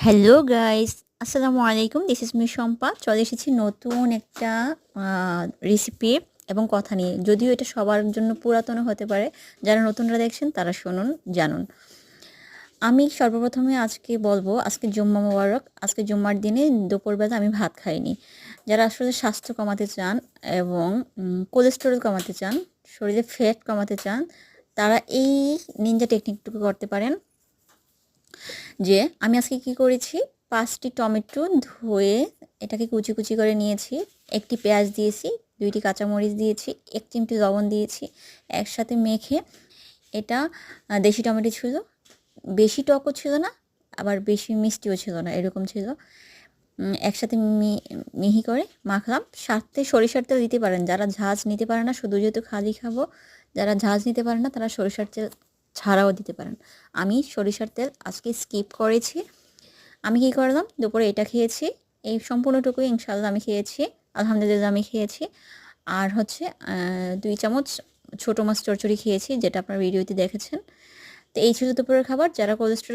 Hello guys, আসসালামু আলাইকুম। This is me Shampa. চলে এসেছি নতুন একটা রেসিপি এবং কথা নিয়ে। যদিও এটা সবার জন্য পুরাতনও হতে পারে, যারা নতুনরা দেখছেন তারা শুনুন, জানুন। আমি সর্বপ্রথমে আজকে বলবো, আজকে জুম্মা মোবারক। আজকে জুম্মার দিনে দুপুরবেলা আমি ভাত খাইনি। যারা আসলে স্বাস্থ্য কমাতে চান এবং কোলেস্টেরল কমাতে চান, শরীরে ফ্যাট কমাতে চান, তারা এই নিনজা টেকনিকটুকু করতে পারেন। যে আমি আজকে কি করেছি, 5টি টমেটো ধুয়ে এটাকে কুচি কুচি করে নিয়েছি, একটি পেঁয়াজ দিয়েছি, 2টি কাঁচামরিচ দিয়েছি, 1 চিমটি লবণ দিয়েছি, একসাথে মেখে এটা দেশি টমেটো ছিল, বেশি টকও ছিল না আবার বেশি মিষ্টিও ছিল না, এরকম ছিল। একসাথে মিহি করে মাখলাম। সাথে সরিষার তেল দিতে পারেন যারা ঝাঁজ নিতে পারে না, শুধু যেহেতু খালি খাবো, যারা ঝাঁজ নিতে পারে না তারা সরিষার তেল ছাড়াও দিতে পারেন। আমি সরিষার তেল আজকে স্কিপ করেছি। আমি কী করলাম, দুপুরে এটা খেয়েছি, এই সম্পূর্ণটুকুই ইনশাল্লাহ আমি খেয়েছি, আলহামদুলিল্লাহ আমি খেয়েছি। আর হচ্ছে 2 চামচ ছোটো মাছ চচ্চড়ি খেয়েছি, যেটা আপনার ভিডিওতে দেখেছেন। তো এই ছিল দুপুরের খাবার। যারা কোলেস্টেরল